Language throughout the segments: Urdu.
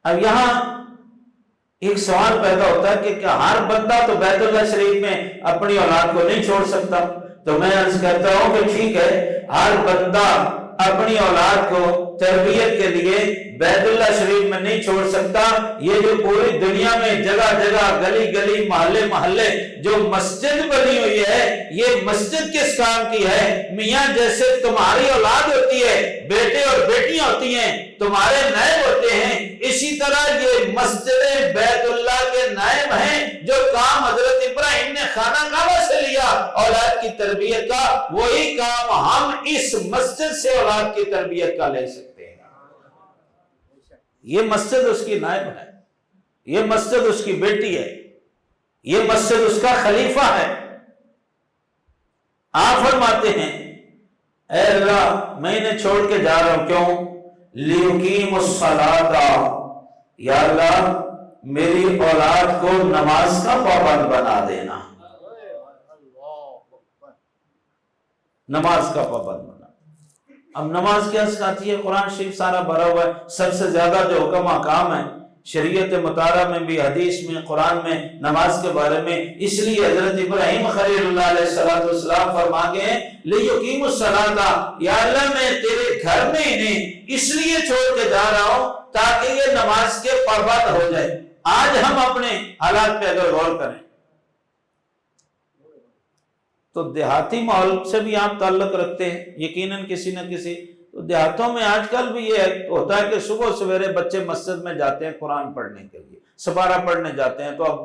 اب یہاں ایک سوال پیدا ہوتا ہے کہ کیا ہر بندہ تو بیت اللہ شریف میں اپنی اولاد کو نہیں چھوڑ سکتا؟ تو میں عرض کرتا ہوں کہ ٹھیک ہے، ہر بندہ اپنی اولاد کو تربیت کے لیے بیت اللہ شریف میں نہیں چھوڑ سکتا۔ یہ جو پوری دنیا میں جگہ جگہ گلی گلی محلے محلے جو مسجد بنی ہوئی ہے، یہ مسجد کس کام کی ہے؟ میاں جیسے تمہاری اولاد ہوتی ہے، بیٹے اور بیٹیاں ہوتی ہیں، تمہارے نائب ہوتے ہیں، اسی طرح یہ مسجد بیت اللہ کے نائب ہیں۔ جو کام حضرت ابراہیم نے خانہ کعبہ سے لیا اولاد کی تربیت کا، وہی کام ہم اس مسجد سے اولاد کی تربیت کا لے سکتے ہیں۔ یہ مسجد اس کی نائب ہے، یہ مسجد اس کی بیٹی ہے، یہ مسجد اس کا خلیفہ ہے۔ آپ فرماتے ہیں اے اللہ میں انہیں چھوڑ کے جا رہا ہوں، کیوں؟ لیقیم الصلاۃ، یا اللہ میری اولاد کو نماز کا پابند بنا دینا، نماز کا پابند بنا۔ اب نماز کیا سکھاتی ہے؟ قرآن شریف سارا بھرا ہوا ہے، سب سے زیادہ جو حکم احکام ہے شریعت مطالعہ میں بھی، حدیث میں، قرآن میں نماز کے بارے میں۔ اس لیے حضرت ابراہیم خلیل اللہ علیہ السلام فرما گئے لیقیم الصلاۃ، یا اللہ میں تیرے گھر میں انہیں اس لیے چھوڑ کے جا رہا ہوں تاکہ یہ نماز کے پابند ہو جائے۔ آج ہم اپنے حالات پہ اگر غور کریں تو دیہاتی ماحول سے بھی آپ تعلق رکھتے ہیں یقیناً کسی نہ کسی، تو دیہاتوں میں آج کل بھی یہ ہوتا ہے کہ صبح سویرے بچے مسجد میں جاتے ہیں قرآن پڑھنے کے لیے، سپارہ پڑھنے جاتے ہیں، تو اب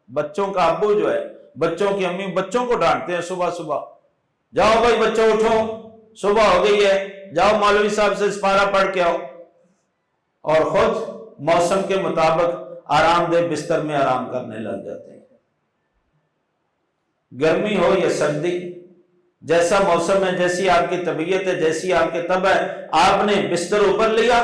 بچوں کا ابو جو ہے، بچوں کی امی بچوں کو ڈانٹتے ہیں صبح صبح، جاؤ بھائی بچوں اٹھو، صبح ہو گئی ہے، جاؤ مولوی صاحب سے سپارہ پڑھ کے آؤ، اور خود موسم کے مطابق آرام دہ بستر میں آرام کرنے لگ جاتے ہیں۔ گرمی ہو یا سردی، جیسا موسم ہے، جیسی آپ کی طبیعت ہے، جیسی آپ کی طبع ہے، آپ نے بستر اوپر لیا،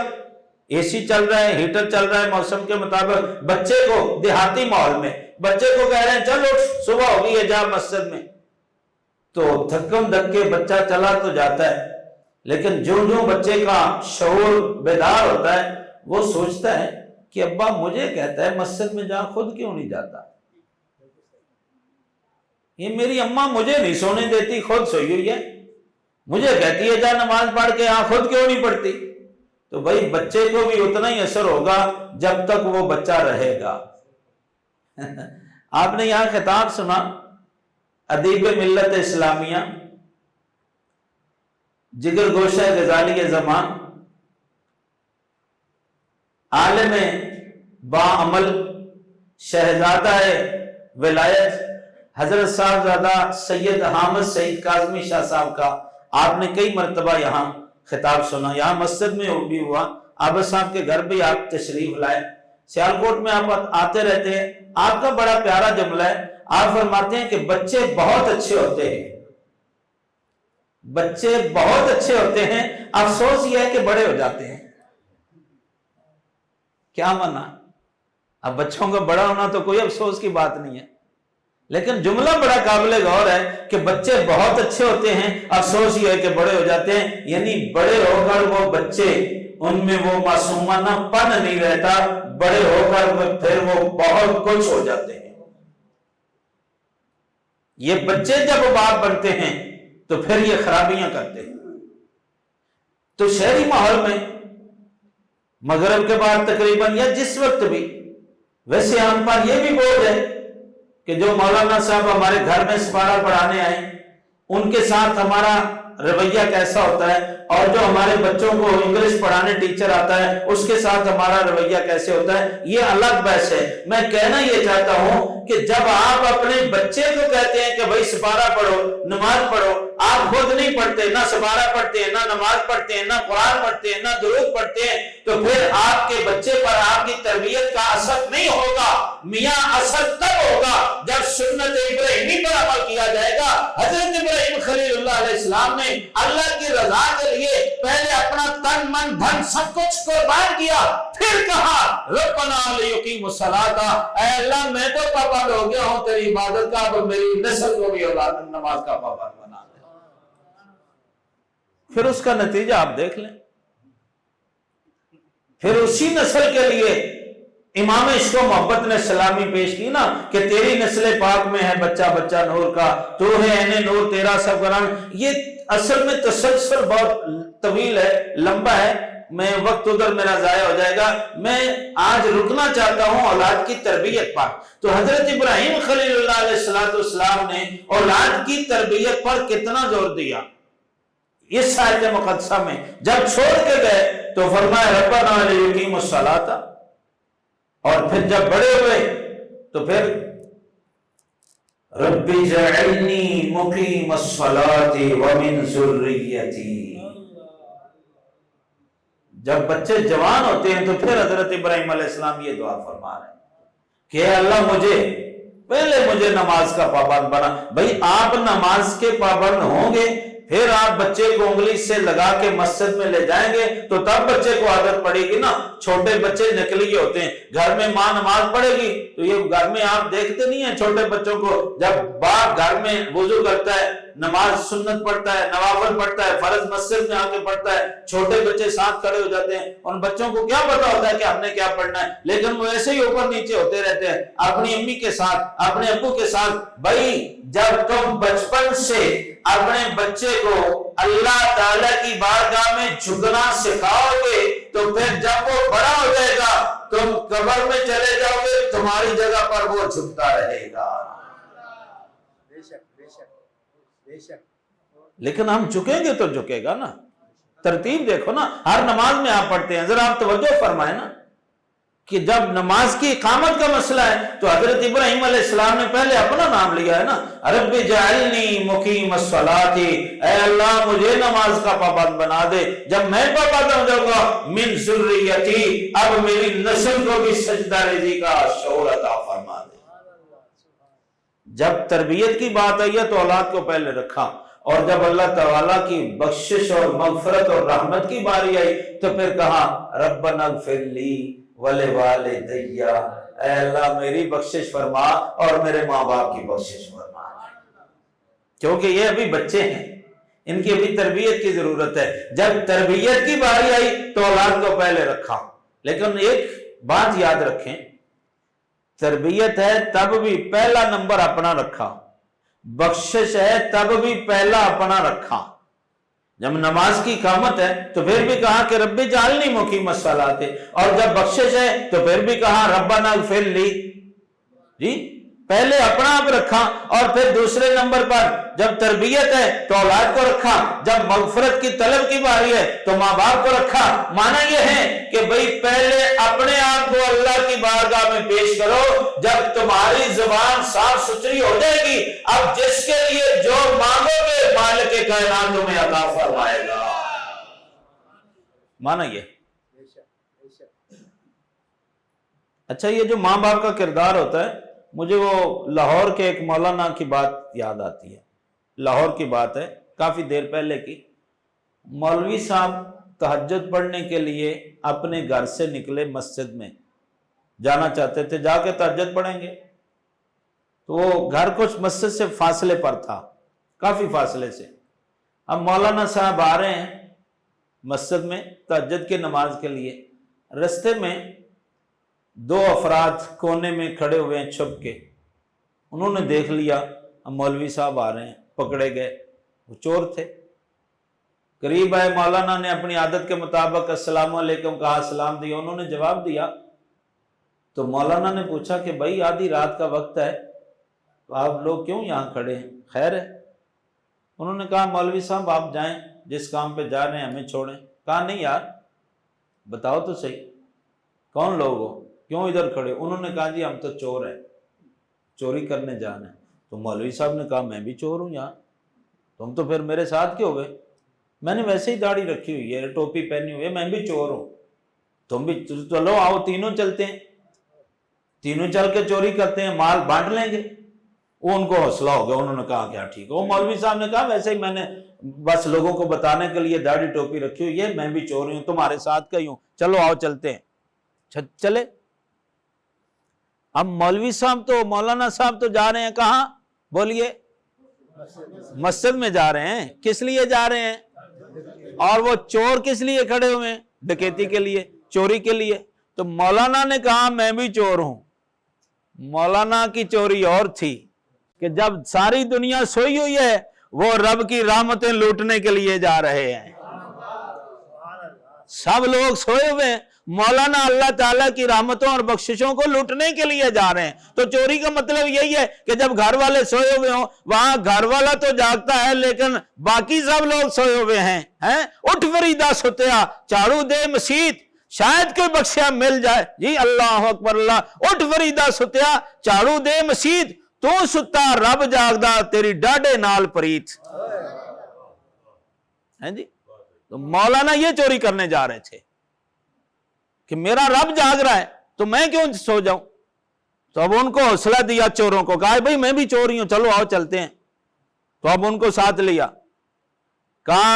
اے سی چل رہا ہے، ہیٹر چل رہا ہے موسم کے مطابق، بچے کو دیہاتی ماحول میں بچے کو کہہ رہے ہیں چل اٹھ صبح ہو گئی ہے جا مسجد میں، تو دھکم دھک کے بچہ چلا تو جاتا ہے، لیکن جو بچے کا شعور بیدار ہوتا ہے وہ سوچتا ہے کہ ابا مجھے کہتا ہے مسجد میں جا، خود کیوں نہیں جاتا؟ یہ میری اماں مجھے نہیں سونے دیتی، خود سوئی ہوئی ہے، مجھے کہتی ہے جا نماز پڑھ کے، خود کیوں نہیں پڑھتی؟ تو بھائی بچے کو بھی اتنا ہی اثر ہوگا جب تک وہ بچہ رہے گا۔ آپ نے یہاں خطاب سنا ادیب ملت اسلامیہ جگر گوشہ غزالی زمان، عالم با عمل، شہزادہ ولایت حضرت صاحبزادہ سید حامد سعید کاظمی شاہ صاحب کا آپ نے کئی مرتبہ یہاں خطاب سنا، یہاں مسجد میں بھی ہوا، عابد صاحب کے گھر بھی آپ تشریف لائے، سیالکوٹ میں آپ آتے رہتے ہیں۔ آپ کا بڑا پیارا جملہ ہے، آپ فرماتے ہیں کہ بچے بہت اچھے ہوتے ہیں، بچے بہت اچھے ہوتے ہیں، افسوس یہ ہے کہ بڑے ہو جاتے ہیں۔ کیا مانا؟ اب بچوں کا بڑا ہونا تو کوئی افسوس کی بات نہیں ہے، لیکن جملہ بڑا قابل غور ہے کہ بچے بہت اچھے ہوتے ہیں، افسوس یہ ہے کہ بڑے ہو جاتے ہیں، یعنی بڑے ہو کر وہ بچے، ان میں وہ معصومانہ پن نہیں رہتا، بڑے ہو کر پھر وہ بہت کچھ ہو جاتے ہیں۔ یہ بچے جب باپ بنتے ہیں تو پھر یہ خرابیاں کرتے ہیں۔ تو شہری ماحول میں مغرب کے بعد تقریباً یا جس وقت بھی، ویسے ہم پر یہ بھی بوجھ ہے کہ جو مولانا صاحب ہمارے گھر میں سپارہ پڑھانے آئے ان کے ساتھ ہمارا رویہ کیسا ہوتا ہے، اور جو ہمارے بچوں کو انگلش پڑھانے ٹیچر آتا ہے اس کے ساتھ ہمارا رویہ کیسے ہوتا ہے، یہ الگ بحث ہے۔ میں کہنا یہ چاہتا ہوں کہ جب آپ اپنے بچے کو کہتے ہیں کہ بھائی سپارہ پڑھو، نماز پڑھو، آپ خود نہیں پڑھتے، نہ سپارہ پڑھتے ہیں، نہ نماز پڑھتے ہیں، نہ قرآن پڑھتے ہیں، نہ درود پڑھتے ہیں، تو پھر آپ کے بچے پر آپ کی تربیت کا اثر نہیں ہوگا۔ میاں اثر تب ہوگا جب سنت ابراہیمی پر عمل کیا جائے گا۔ حضرت ابراہیم خلیل اللہ علیہ السلام نے اللہ کی رضا کے لیے پہلے اپنا تن من دھن سب کچھ قربان کیا، پھر کہا ربنا لیقیموا الصلاۃ، اے اللہ میں تو پابند ہو گیا ہوں تیری عبادت کا، اب میری نسل کو بھی اولاد نماز کا پابند بنا دے۔ پھر اس کا نتیجہ آپ دیکھ لیں، پھر اسی نسل کے لیے امام عشق و محبت نے سلامی پیش کی نا کہ تیری نسل پاک میں ہے بچہ بچہ نور کا، تو ہے عین نور تیرا سب قرآن. یہ اصل میں تسلسل بہت طویل ہے، لمبا ہے، میں وقت ادھر میرا ضائع ہو جائے گا. میں آج رکنا چاہتا ہوں اولاد کی تربیت پر. تو حضرت ابراہیم خلیل اللہ علیہ السلام نے اولاد کی تربیت پر کتنا زور دیا. اس آیت مقدسہ میں جب چھوڑ کے گئے تو فرمایا ربنا لیقیموا الصلاۃ، اور پھر جب بڑے ہوئے تو پھر رب اجعلنی مقیم الصلاۃ ومن ذریتی. جب بچے جوان ہوتے ہیں تو پھر حضرت ابراہیم علیہ السلام یہ دعا فرما رہے ہیں کہ اے اللہ مجھے نماز کا پابند بنا. بھئی آپ نماز کے پابند ہوں گے، پھر آپ بچے کو انگلی سے لگا کے مسجد میں لے جائیں گے تو تب بچے کو عادت پڑے گی نا. چھوٹے بچے نکلی ہوتے ہیں، گھر میں ماں نماز پڑھے گی تو یہ گھر میں آپ دیکھتے نہیں ہیں چھوٹے بچوں کو، جب باپ گھر میں وضو کرتا ہے، نماز سنت پڑھتا ہے، نوافل پڑھتا ہے، فرض مسجد میں آ کے پڑھتا ہے، چھوٹے بچے ساتھ کھڑے ہو جاتے ہیں. ان بچوں کو کیا پتا ہوتا ہے کہ ہم نے کیا پڑھنا ہے، لیکن وہ ایسے ہی اوپر نیچے ہوتے رہتے ہیں اپنی امی کے ساتھ، اپنے ابو کے ساتھ. بھائی جب تم بچپن سے اپنے بچے کو اللہ تعالیٰ کی بارگاہ میں جھکنا سکھاؤ گے تو پھر جب وہ بڑا ہو جائے گا تم قبر میں چلے جاؤ گے، تمہاری جگہ پر وہ جھکتا رہے گا. لیکن ہم جھکیں گے تو جھکے گا نا. ترتیب دیکھو نا، ہر نماز میں آپ پڑھتے ہیں، ذرا آپ توجہ فرمائیں نا کہ جب نماز کی اقامت کا مسئلہ ہے تو حضرت ابراہیم علیہ السلام نے پہلے اپنا نام لیا ہے نا، رب جعلنی مقیم الصلاۃ، اے اللہ مجھے نماز کا پابند بنا دے. جب میں پابند ہو جاؤں گا من ذریتی، اب میری نسل کو بھی سجدہ ریزی کا شعور عطا فرما دے. جب تربیت کی بات آئی ہے تو اولاد کو پہلے رکھا، اور جب اللہ تعالیٰ کی بخشش اور مغفرت اور رحمت کی باری آئی تو پھر کہا ربنا اغفر لی ولوالدی، اے اللہ میری بخشش فرما اور میرے ماں باپ کی بخشش فرما. کیونکہ یہ ابھی بچے ہیں، ان کی ابھی تربیت کی ضرورت ہے. جب تربیت کی باری آئی تو اولاد کو پہلے رکھا. لیکن ایک بات یاد رکھیں، تربیت ہے تب بھی پہلا نمبر اپنا رکھا، بخشش ہے تب بھی پہلا اپنا رکھا. جب نماز کی اقامت ہے تو پھر بھی کہا کہ رب جعلنی مقیم الصلاۃ، اور جب بخشش ہے تو پھر بھی کہا ربنا اغفر لی. جی پہلے اپنا آپ رکھا، اور پھر دوسرے نمبر پر جب تربیت ہے تو اولاد کو رکھا، جب مغفرت کی طلب کی باری ہے تو ماں باپ کو رکھا. معنی یہ ہے کہ بھئی پہلے اپنے آپ کو اللہ کی بارگاہ میں پیش کرو. جب تمہاری زبان صاف ستھری ہو جائے گی، اب جس کے لیے جو مانگو گے مالک کائنات تمہیں عطا فرمائے گا. معنی یہ. اچھا، یہ جو ماں باپ کا کردار ہوتا ہے، مجھے وہ لاہور کے ایک مولانا کی بات یاد آتی ہے. لاہور کی بات ہے، کافی دیر پہلے کی. مولوی صاحب تہجد پڑھنے کے لیے اپنے گھر سے نکلے، مسجد میں جانا چاہتے تھے، جا کے تہجد پڑھیں گے. تو وہ گھر کچھ مسجد سے فاصلے پر تھا، کافی فاصلے سے. اب مولانا صاحب آ رہے ہیں مسجد میں تہجد کی نماز کے لیے. رستے میں دو افراد کونے میں کھڑے ہوئے ہیں چھپ کے. انہوں نے دیکھ لیا اب مولوی صاحب آ رہے ہیں، پکڑے گئے. وہ چور تھے. قریب آئے، مولانا نے اپنی عادت کے مطابق السلام علیکم کہا، سلام دیا. انہوں نے جواب دیا تو مولانا نے پوچھا کہ بھائی آدھی رات کا وقت ہے تو آپ لوگ کیوں یہاں کھڑے ہیں، خیر ہے؟ انہوں نے کہا مولوی صاحب آپ جائیں، جس کام پہ جا رہے ہیں ہمیں چھوڑیں. کہا نہیں یار، بتاؤ تو صحیح کون لوگ ہو، کیوں ادھر کھڑے؟ انہوں نے کہا جی ہم تو چور ہیں، چوری کرنے جانا ہے. تو مولوی صاحب نے کہا میں بھی چور ہوں یار، تم تو پھر میرے ساتھ کیوں گئے؟ میں نے ویسے ہی داڑھی رکھی ہوئی ہے، ٹوپی پہنی ہوئی ہے، میں بھی چور ہوں، تم بھی چلو آؤ تینوں چلتے ہیں، تینوں چل کے چوری کرتے ہیں، مال بانٹ لیں گے. وہ ان کو حوصلہ ہو گیا، انہوں نے کہا کیا ٹھیک ہے. وہ مولوی صاحب نے کہا ویسے ہی میں نے بس لوگوں کو بتانے کے لیے داڑھی ٹوپی رکھی ہوئی ہے، میں بھی چور ہوں، تمہارے ساتھ کہیں ہوں، چلو آؤ چلتے ہیں. چلے. اب مولوی صاحب تو مولانا صاحب تو جا رہے ہیں کہاں بولیے؟ مسجد میں جا رہے ہیں. کس لیے جا رہے ہیں؟ اور وہ چور کس لیے کھڑے ہوئے ہیں؟ ڈکیتی کے لیے. چوری کے لیے؟ تو مولانا نے کہا میں بھی چور ہوں۔ مولانا کی چوری اور تھی کہ جب ساری دنیا سوئی ہوئی ہے وہ رب کی رحمتیں لوٹنے کے لیے جا رہے ہیں، سب لوگ سوئے ہوئے ہیں، مولانا اللہ تعالیٰ کی رحمتوں اور بخششوں کو لوٹنے کے لیے جا رہے ہیں۔ تو چوری کا مطلب یہی ہے کہ جب گھر والے سوئے ہوئے ہوں، وہاں گھر والا تو جاگتا ہے لیکن باقی سب لوگ سوئے ہوئے ہیں۔ اٹھ فریدہ ستیا، چاڑو دے مسیت، شاید کوئی بخشیا مل جائے۔ جی اللہ اکبر اللہ، اٹھ فریدہ ستیا، چاڑو دے مسیت، تو ستا رب جاگدا تیری ڈاڈے نال پریت۔ جی تو مولانا یہ چوری کرنے جا رہے تھے کہ میرا رب جاگ رہا ہے تو میں کیوں سو جاؤں؟ تو اب ان کو حوصلہ دیا چوروں کو، کہا بھائی میں بھی چور ہی ہوں، چلو آؤ چلتے ہیں۔ تو اب ان کو ساتھ لیا، کہا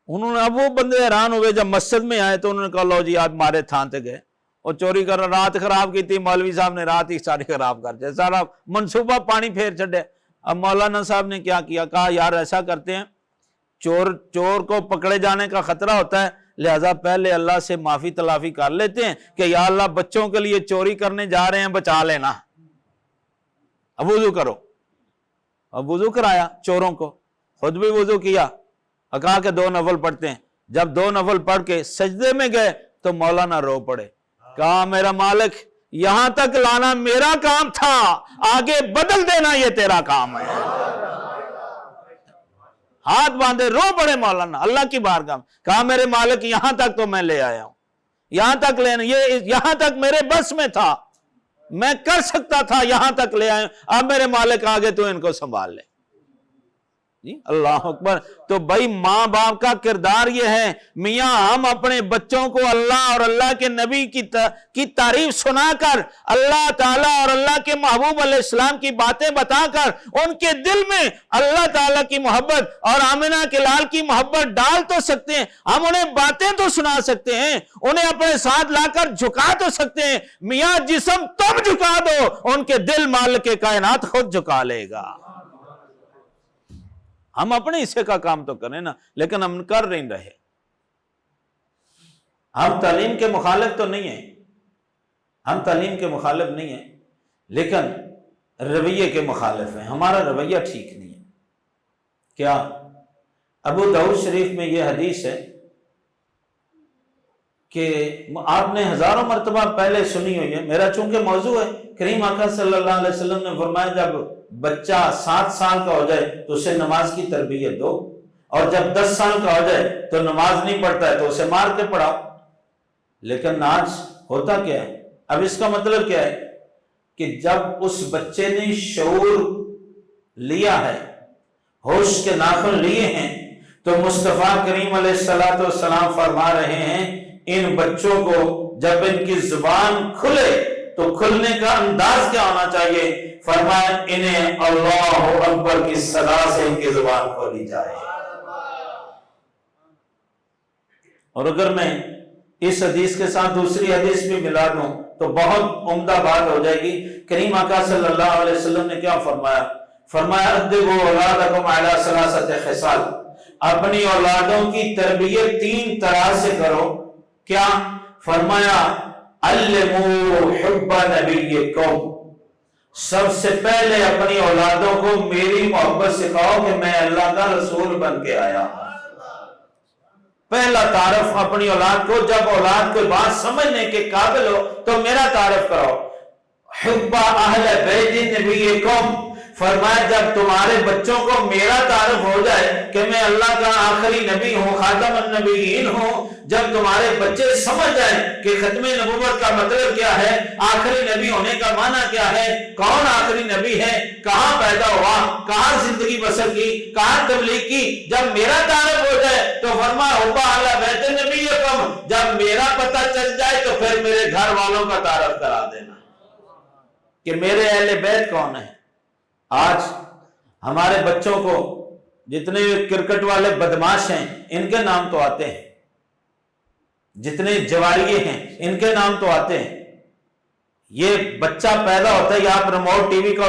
انہوں نے، اب وہ بندے حیران ہوئے جب مسجد میں آئے تو انہوں نے کہا لو جی آپ مارے تھان تے گئے اور چوری کر رات خراب کی تھی، مولوی صاحب نے رات ہی ساری خراب کر دیا، سارا منصوبہ پانی پھیر چھڑے۔ اب مولانا صاحب نے کیا کیا، کہا یار ایسا کرتے ہیں، چور کو پکڑے جانے کا خطرہ ہوتا ہے، لہذا پہلے اللہ سے معافی تلافی کر لیتے ہیں کہ یا اللہ بچوں کے لیے چوری کرنے جا رہے ہیں، بچا لینا، اب وضو کرو۔ اب وضو کرایا چوروں کو، خود بھی وضو کیا، کہا کہ 2 نفل پڑھتے ہیں۔ جب 2 نفل پڑھ کے سجدے میں گئے تو مولانا رو پڑے، کہا میرا مالک یہاں تک لانا میرا کام تھا، آگے بدل دینا یہ تیرا کام ہے۔ ہاتھ باندھے رو پڑے مولانا اللہ کی بارگاہ میں، کہا میرے مالک یہاں تک تو میں لے آیا ہوں، یہاں تک لینا، یہ یہاں تک میرے بس میں تھا، میں کر سکتا تھا، یہاں تک لے آیا ہوں، اب میرے مالک آگے تو ان کو سنبھال لے۔ جی اللہ اکبر۔ تو بھائی ماں باپ کا کردار یہ ہے، میاں ہم اپنے بچوں کو اللہ اور اللہ کے نبی کی تعریف سنا کر، اللہ تعالیٰ اور اللہ کے محبوب علیہ السلام کی باتیں بتا کر ان کے دل میں اللہ تعالیٰ کی محبت اور آمنہ کے لال کی محبت ڈال تو سکتے ہیں، ہم انہیں باتیں تو سنا سکتے ہیں، انہیں اپنے ساتھ لا کر جھکا تو سکتے ہیں۔ میاں جسم تم جھکا دو، ان کے دل مالک کائنات خود جھکا لے گا۔ ہم اپنے حصے کا کام تو کریں نا، لیکن ہم کر نہیں رہے۔ ہم تعلیم کے مخالف تو نہیں ہیں، ہم تعلیم کے مخالف نہیں ہیں، لیکن رویے کے مخالف ہیں، ہمارا رویہ ٹھیک نہیں ہے۔ کیا ابو داؤد شریف میں یہ حدیث ہے کہ آپ نے ہزاروں مرتبہ پہلے سنی ہوئی ہے، میرا چونکہ موضوع ہے، کریم آقا صلی اللہ علیہ وسلم نے فرمایا جب بچہ 7 سال کا ہو جائے تو اسے نماز کی تربیت دو، اور جب 10 سال کا ہو جائے تو نماز نہیں پڑھتا ہے تو اسے مار کے پڑھاؤ۔ لیکن آج ہوتا کیا ہے؟ اب اس کا مطلب کیا ہے کہ جب اس بچے نے شعور لیا ہے، ہوش کے ناخن لیے ہیں، تو مصطفیٰ کریم علیہ السلام فرما رہے ہیں ان بچوں کو جب ان کی زبان کھلے تو کھلنے کا انداز کیا ہونا چاہیے؟ فرمایا انہیں اللہ اکبر کی صدا سے ان کی زبان کھولی جائے۔ اور اگر میں اس حدیث کے ساتھ دوسری حدیث بھی ملا دوں تو بہت عمدہ بات ہو جائے گی۔ کریم آقا صلی اللہ علیہ وسلم نے کیا فرمایا؟ فرمایا ادبوا اولادکم علی ثلاثۃ خصال، اپنی اولادوں کی تربیت 3 طرح سے کرو۔ کیا؟ فرمایا علموا حب نبیکم، سب سے پہلے اپنی اولادوں کو میری محبت سکھاؤ کہ میں اللہ کا رسول بن کے آیا ہوں۔ پہلا تعارف اپنی اولاد کو، جب اولاد کوئی بات سمجھنے کے قابل ہو تو میرا تعارف کرو۔ حب اہل بیت نبیکم، فرمایا جب تمہارے بچوں کو میرا تعارف ہو جائے کہ میں اللہ کا آخری نبی ہوں، خاتم النبیین ہوں، جب تمہارے بچے سمجھ جائیں کہ ختم نبوت کا مطلب کیا ہے، آخری نبی ہونے کا معنی کیا ہے، کون آخری نبی ہے، کہاں پیدا ہوا، کہاں زندگی بسر کی، کہاں تبلیغ کی، جب میرا تعارف ہو جائے تو فرمایا حب اہل بیت نبیکم، جب میرا پتہ چل جائے تو پھر میرے گھر والوں کا تعارف کرا دینا کہ میرے اہل بیت کون ہیں۔ آج ہمارے بچوں کو جتنے کرکٹ والے بدماش ہیں ان کے نام تو آتے ہیں، جتنے جواریے ہیں ان کے نام تو آتے ہیں، یہ بچہ پیدا ہوتا ہے، آپ ریموٹ ٹی وی کا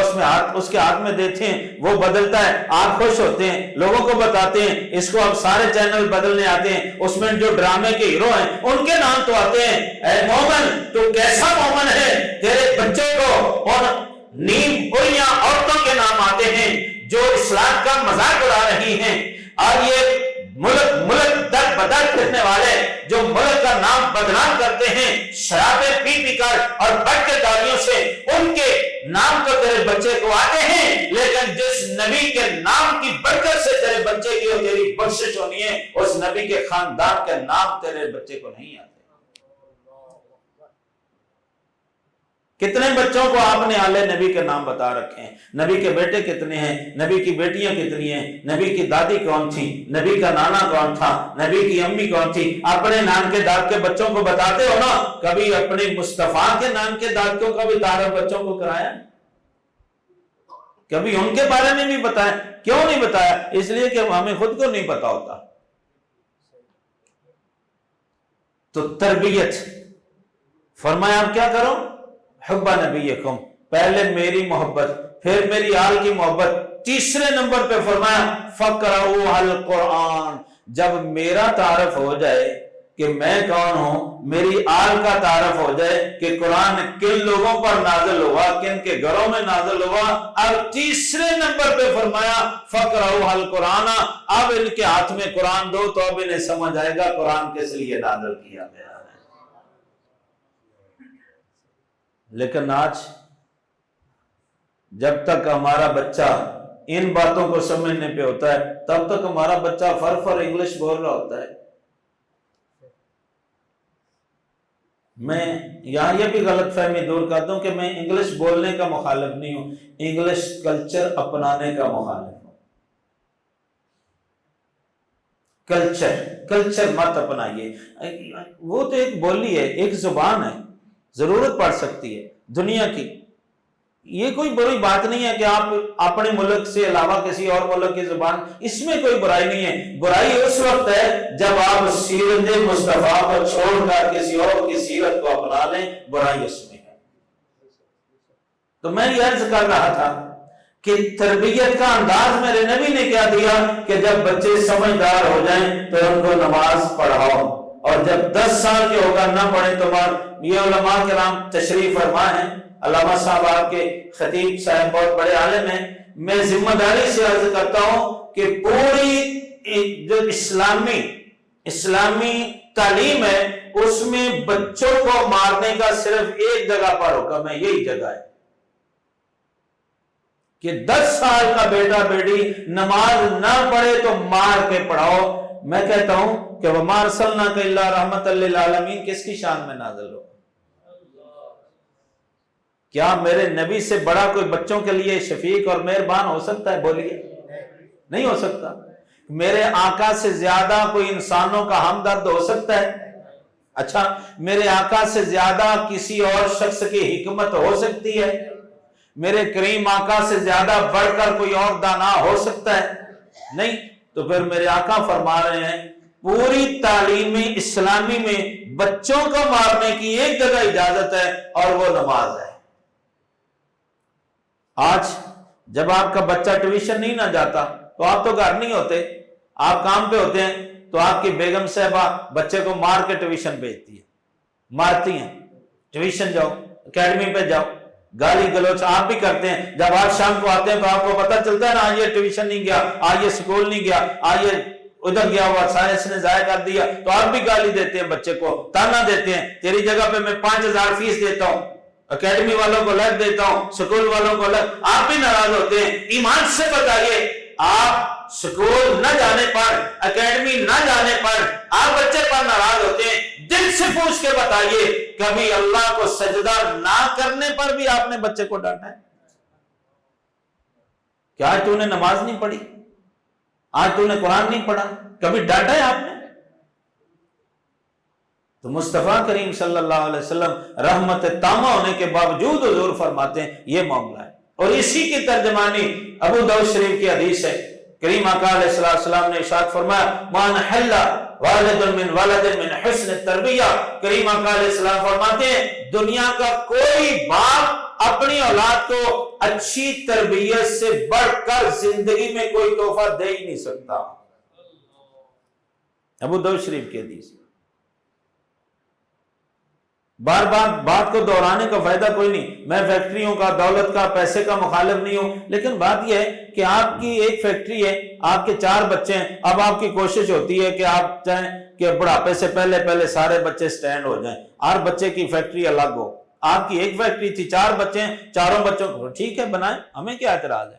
اس کے ہاتھ میں دیتے ہیں، وہ بدلتا ہے، آپ خوش ہوتے ہیں، لوگوں کو بتاتے ہیں، اس کو اب سارے چینل بدلنے آتے ہیں، اس میں جو ڈرامے کے ہیرو ہیں ان کے نام تو آتے ہیں۔ اے مومن تو کیسا مومن ہے، تیرے بچے کو اور نیم بوڑھیاں عورتوں کے نام آتے ہیں جو اسلام کا مذاق اڑا رہی ہیں، اور یہ ملک در بدر پھرنے والے جو ملک کا نام بدنام کرتے ہیں شرابیں پی کر اور بڑھ کے گالیوں سے، ان کے نام تو تیرے بچے کو آتے ہیں، لیکن جس نبی کے نام کی برکت سے تیرے بچے کی اور تیری بخشش ہونی ہے، اس نبی کے خاندان کے نام تیرے بچے کو نہیں آتے۔ کتنے بچوں کو آپ نے آلے نبی کے نام بتا رکھے ہیں، نبی کے بیٹے کتنے ہیں، نبی کی بیٹیاں کتنی ہیں، نبی کی دادی کون تھی، نبی کا نانا کون تھا، نبی کی امی کون تھی، اپنے نان کے داد کے بچوں کو بتاتے ہو نا، کبھی اپنے مصطفیٰ کے نان کے دادکوں کا بھی تعارف بچوں کو کرایا، کبھی ان کے بارے میں بھی بتایا؟ کیوں نہیں بتایا؟ اس لیے کہ ہمیں خود کو نہیں پتا ہوتا۔ تو تربیت فرمایا آپ کیا کرو، حب نبیکم، پہلے میری محبت، پھر میری آل کی محبت، تیسرے نمبر پہ فرمایا فقرؤ القرآن، جب میرا تعارف ہو جائے کہ میں کون ہوں، میری آل کا تعارف ہو جائے کہ قرآن کن لوگوں پر نازل ہوا، کن کے گھروں میں نازل ہوا، اب تیسرے نمبر پہ فرمایا فقرؤ القرآن، اب ان کے ہاتھ میں قرآن دو تو اب انہیں سمجھ آئے گا قرآن کس لیے نازل کیا گیا ہے۔ لیکن آج جب تک ہمارا بچہ ان باتوں کو سمجھنے پہ ہوتا ہے، تب تک ہمارا بچہ فر انگلش بول رہا ہوتا ہے۔ میں یہاں یہ بھی غلط فہمی دور کر دوں کہ میں انگلش بولنے کا مخالف نہیں ہوں، انگلش کلچر اپنانے کا مخالف ہوں۔ کلچر مت اپنائیے، وہ تو ایک بولی ہے، ایک زبان ہے، ضرورت پڑ سکتی ہے دنیا کی، یہ کوئی بری بات نہیں ہے کہ آپ اپنے ملک سے علاوہ کسی اور ملک کی زبان، اس میں کوئی برائی نہیں ہے۔ برائی اس وقت ہے جب آپ سیرت مصطفیٰ کو چھوڑ کر کسی اور کی سیرت کو اپنا لیں، برائی اس میں ہے۔ تو میں یہ عرض کر رہا تھا کہ تربیت کا انداز میرے نبی نے کیا دیا کہ جب بچے سمجھدار ہو جائیں تو ان کو نماز پڑھاؤ، اور جب 10 سال کے ہوگا نہ پڑھیں تو یہ علماء کرام تشریف فرما ہیں، علامہ صاحب آپ کے خطیب صاحب بہت بڑے عالم ہیں، میں ذمہ داری سے عرض کرتا ہوں کہ پوری جو اسلامی تعلیم ہے اس میں بچوں کو مارنے کا صرف ایک جگہ پر حکم ہے، یہی جگہ ہے کہ 10 سال کا بیٹا بیٹی نماز نہ پڑھے تو مار کے پڑھاؤ۔ میں کہتا ہوں کہ وَمَا أَرْسَلْنَاكَ إِلَّا رَحْمَةً لِّلْعَالَمِينَ کس کی شان میں نازل ہو؟ کیا میرے نبی سے بڑا کوئی بچوں کے لیے شفیق اور مہربان ہو سکتا ہے؟ بولیے، نہیں ہو سکتا۔ میرے آقا سے زیادہ کوئی انسانوں کا ہمدرد ہو سکتا ہے؟ اچھا، میرے آقا سے زیادہ کسی اور شخص کی حکمت ہو سکتی ہے؟ میرے کریم آقا سے زیادہ بڑھ کر کوئی اور دانا ہو سکتا ہے؟ نہیں۔ تو پھر میرے آقا فرما رہے ہیں پوری تعلیم اسلامی میں بچوں کو مارنے کی ایک جگہ اجازت ہے اور وہ نماز ہے۔ آج جب آپ کا بچہ ٹیوشن نہیں نہ جاتا تو آپ تو گھر نہیں ہوتے، آپ کام پہ ہوتے ہیں، تو آپ کی بیگم صاحبہ بچے کو مار کے ٹیوشن بھیجتی ہے، مارتی ہیں، ٹیوشن جاؤ، اکیڈمی پہ جاؤ، گالی گلوچ آپ بھی کرتے ہیں۔ جب آپ شام کو آتے ہیں تو آپ کو پتہ چلتا ہے نا آج یہ ٹیوشن نہیں گیا، آج یہ سکول نہیں گیا، آج یہ ادھر گیا ہوا سائنس نے ضائع کر دیا، تو آپ بھی گالی دیتے ہیں، بچے کو تانا دیتے ہیں، تیری جگہ پہ میں 5000 فیس دیتا ہوں، اکیڈمی والوں کو الگ دیتا ہوں، سکول والوں کو الگ، آپ بھی ناراض ہوتے ہیں۔ ایمان سے بتائیے، آپ سکول نہ جانے پر، اکیڈمی نہ جانے پر آپ بچے پر ناراض ہوتے ہیں، دل سے پوچھ کے بتائیے کبھی اللہ کو سجدہ نہ کرنے پر بھی آپ نے بچے کو ڈانٹا ہے؟ کیا آج تو نے نماز نہیں پڑھی، آج تو نے قرآن نہیں پڑھا، کبھی ڈانٹا ہے آپ نے؟ تو مصطفیٰ کریم صلی اللہ علیہ وسلم رحمت تامہ ہونے کے باوجود حضور فرماتے ہیں یہ معاملہ ہے، اور اسی کی ترجمانی ابو داؤد شریف کی حدیث ہے۔ کریم آقا علیہ السلام نے ارشاد فرمایا من حل والد من ولد من حسن تربیہ، کریم آقا علیہ السلام فرماتے ہیں دنیا کا کوئی باپ اپنی اولاد کو اچھی تربیت سے بڑھ کر زندگی میں کوئی تحفہ دے ہی نہیں سکتا۔ ابو داؤد شریف کی حدیث۔ بار بار بات کو دہرانے کا فائدہ کوئی نہیں، میں فیکٹریوں کا، دولت کا، پیسے کا مخالف نہیں ہوں، لیکن بات یہ ہے کہ آپ کی ایک فیکٹری ہے، آپ کے 4 بچے ہیں، اب آپ کی کوشش ہوتی ہے کہ آپ چاہیں کہ بڑھاپے سے پہلے سارے بچے سٹینڈ ہو جائیں، ہر بچے کی فیکٹری الگ ہو۔ آپ کی ایک فیکٹری تھی، 4 بچے ہیں، چاروں بچوں کو ٹھیک ہے بنائیں، ہمیں کیا اعتراض ہے،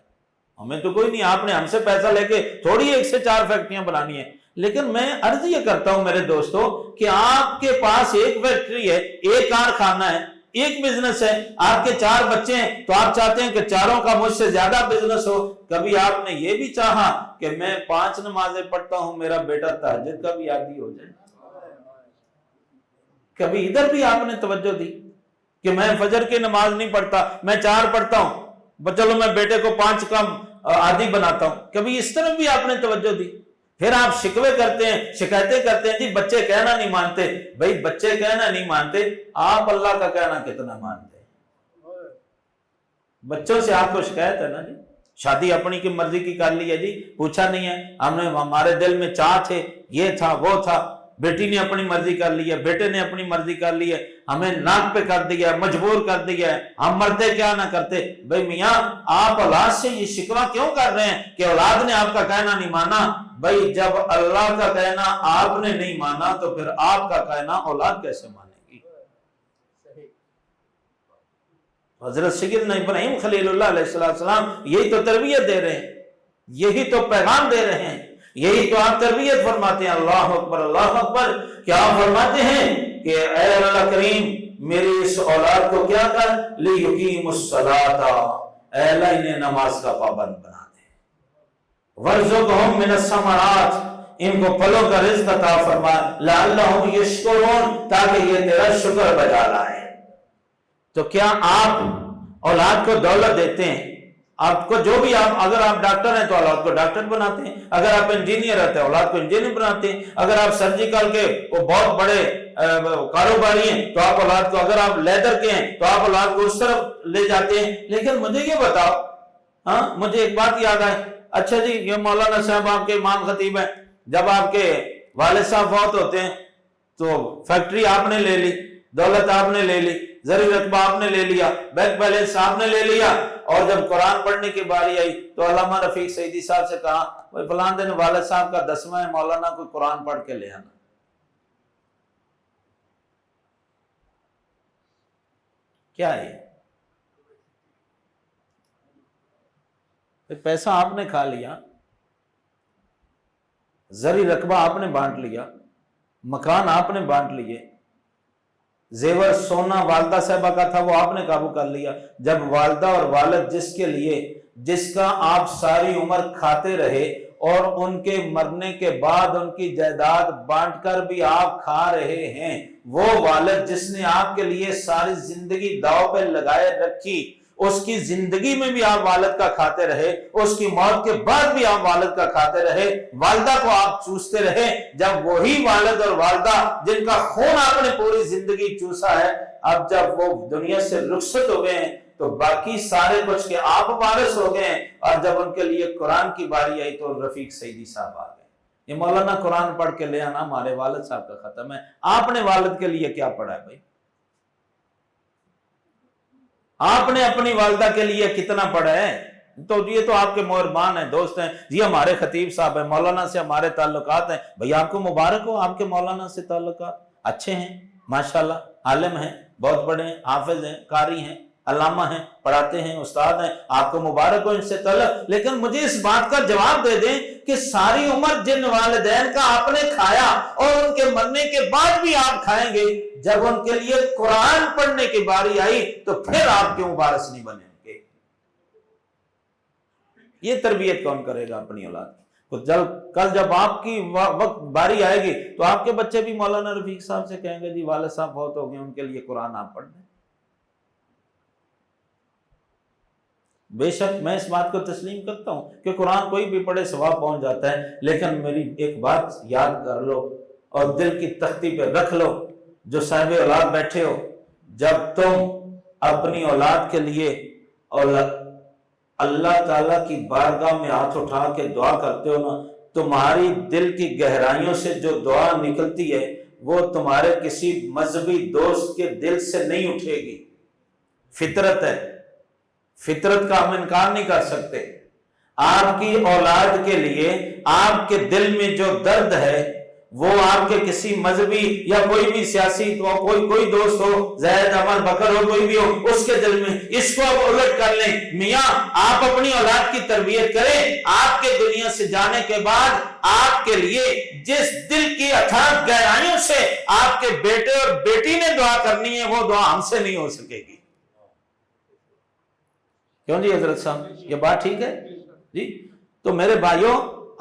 ہمیں تو کوئی نہیں، آپ نے ہم سے پیسہ لے کے تھوڑی 1 سے 4 فیکٹریاں بنانی ہیں۔ لیکن میں عرض یہ کرتا ہوں میرے دوستو کہ آپ کے پاس ایک فیکٹری ہے، ایک کارخانہ ہے، ایک بزنس ہے، آپ کے 4 بچے ہیں، تو آپ چاہتے ہیں کہ چاروں کا مجھ سے زیادہ بزنس ہو۔ کبھی آپ نے یہ بھی چاہا کہ میں 5 نمازیں پڑھتا ہوں، میرا بیٹا تہجد کا بھی عادی ہو جائے؟ کبھی ادھر بھی آپ نے توجہ دی کہ میں فجر کی نماز نہیں پڑھتا، میں 4 پڑھتا ہوں، چلو میں بیٹے کو 5 کا عادی بناتا ہوں؟ کبھی اس طرف بھی آپ نے توجہ دی؟ پھر آپ شکوے کرتے ہیں، شکایتیں کرتے ہیں، جی بچے کہنا نہیں مانتے۔ بھائی بچے کہنا نہیں مانتے، آپ اللہ کا کہنا کتنا مانتے ہیں؟ بچوں سے آپ کو شکایت ہے نا جی، شادی اپنی کی مرضی کی کر لی ہے جی، پوچھا نہیں ہے، ہمارے دل میں چاہ تھے، یہ تھا وہ تھا، بیٹی نے اپنی مرضی کر لی ہے، بیٹے نے اپنی مرضی کر لی ہے، ہمیں ناک پہ کر دیا ہے، مجبور کر دیا ہے، ہم مرتے کیا نہ کرتے۔ بھائی میاں آپ اولاد سے یہ شکوہ کیوں کر رہے ہیں کہ اولاد نے آپ کا کہنا نہیں مانا؟ بھائی جب اللہ کا کہنا آپ نے نہیں مانا تو پھر آپ کا کہنا اولاد کیسے مانے گی؟ حضرت سیدنا ابراہیم خلیل اللہ علیہ السلام یہی تو تربیت دے رہے ہیں، یہی تو پیغام دے رہے ہیں، یہی تو آپ تربیت فرماتے ہیں۔ اللہ اکبر اللہ اکبر۔ کیا فرماتے ہیں کہ اے اللہ کریم میری اس اولاد کو کیا کر، لِيُقِيمُ الصَّلَاةَ، اے اللہ انہیں نماز کا پابند بنا دے، وَارْزُقْهُم مِّنَ الثَّمَرَاتِ، ان کو پھلوں کا رزق عطا فرما، لَعَلَّهُمْ يَشْكُرُونَ، تاکہ یہ تیرا شکر بجا لائیں۔ تو کیا آپ اولاد کو دولت دیتے ہیں؟ آپ کو جو بھی اگر آپ ڈاکٹر ہیں تو اولاد کو ڈاکٹر بناتے ہیں، اگر آپ انجینئر ہیں تو اولاد کو انجینئر بناتے ہیں، اگر آپ سرجیکل کے وہ بہت بڑے کاروباری ہیں تو آپ اولاد کو، اگر آپ لیدر کے ہیں تو آپ اولاد کو اس طرف لے جاتے ہیں۔ لیکن مجھے یہ بتاؤ، مجھے ایک بات یاد آئے، اچھا جی یہ مولانا صاحب آپ کے امام خطیب ہیں، جب آپ کے والد صاحب فوت ہوتے ہیں تو فیکٹری آپ نے لے لی، دولت آپ نے لے لی، زرعی رقبہ آپ نے لے لیا، بینک بیلنس آپ نے لے لیا، اور جب قرآن پڑھنے کی باری آئی تو علامہ رفیق سعیدی صاحب سے کہا وہ فلان دن والد صاحب کا 10واں ہے، مولانا کوئی قرآن پڑھ کے لے آنا۔ کیا ہے پیسہ آپ نے کھا لیا، زرعی رقبہ آپ نے بانٹ لیا، مکان آپ نے بانٹ لیے، زیور سونا والدہ صاحبہ کا تھا وہ آپ نے قابو کر لیا۔ جب والدہ اور والد جس کا آپ ساری عمر کھاتے رہے اور ان کے مرنے کے بعد ان کی جائیداد بانٹ کر بھی آپ کھا رہے ہیں، وہ والد جس نے آپ کے لیے ساری زندگی داؤ پہ لگائے رکھی، اس کی زندگی میں بھی آپ والد کا کھاتے رہے، اس کی موت کے بعد بھی آپ والد کا کھاتے رہے، والدہ کو آپ چوستے رہے۔ جب وہی والد اور والدہ جن کا خون آپ نے پوری زندگی چوسا ہے، اب جب وہ دنیا سے رخصت ہو گئے ہیں تو باقی سارے کچھ کے آپ وارث ہو گئے ہیں، اور جب ان کے لیے قرآن کی باری آئی تو رفیق سعیدی صاحب آ گئے۔ یہ مولانا قرآن پڑھ کے لے آنا ہمارے والد صاحب کا ختم ہے، آپ نے والد کے لیے کیا پڑھا ہے بھائی؟ آپ نے اپنی والدہ کے لیے کتنا پڑھا ہے؟ تو یہ تو آپ کے مہربان ہیں، دوست ہیں جی، ہمارے خطیب صاحب ہیں، مولانا سے ہمارے تعلقات ہیں، بھئی آپ کو مبارک ہو، آپ کے مولانا سے تعلقات اچھے ہیں، ماشاءاللہ عالم ہیں، بہت بڑے ہیں، حافظ ہیں، قاری ہیں، علامہ ہیں، پڑھاتے ہیں، استاد ہیں، آپ کو مبارک ہو ان سے تعلق۔ لیکن مجھے اس بات کا جواب دے دیں کہ ساری عمر جن والدین کا آپ نے کھایا اور ان کے مرنے کے بعد بھی آپ کھائیں گے، جب ان کے لیے قرآن پڑھنے کی باری آئی تو پھر آپ کیوں وارث نہیں بنیں گے؟ یہ تربیت کون کرے گا اپنی اولاد کی؟ کل جب آپ کی وقت باری آئے گی تو آپ کے بچے بھی مولانا رفیق صاحب سے کہیں گے جی والد صاحب بہت ہو گئے، ان کے لیے قرآن آپ پڑھ دیں۔ بے شک میں اس بات کو تسلیم کرتا ہوں کہ قرآن کوئی بھی پڑھے ثواب پہنچ جاتا ہے، لیکن میری ایک بات یاد کر لو، اور دل کی تختی پہ رکھ لو جو صاحب اولاد بیٹھے ہو، جب تم اپنی اولاد کے لیے اور اللہ تعالیٰ کی بارگاہ میں ہاتھ اٹھا کے دعا کرتے ہو نا، تمہاری دل کی گہرائیوں سے جو دعا نکلتی ہے وہ تمہارے کسی مذہبی دوست کے دل سے نہیں اٹھے گی، فطرت ہے، فطرت کا ہم انکار نہیں کر سکتے۔ آپ کی اولاد کے لیے آپ کے دل میں جو درد ہے وہ آپ کے کسی مذہبی یا کوئی بھی سیاسی کوئی دوست ہو، زید احمد بکر ہو، کوئی بھی ہو، اس کے دل میں، اس کو آپ الٹ کر لیں۔ میاں آپ اپنی اولاد کی تربیت کریں، آپ کے دنیا سے جانے کے بعد آپ کے لیے جس دل کی اتھاہ گہرائیوں سے آپ کے بیٹے اور بیٹی نے دعا کرنی ہے وہ دعا ہم سے نہیں ہو سکے گی۔ کیوں جی حضرت صاحب، یہ بات ٹھیک ہے جی؟ تو میرے بھائیوں،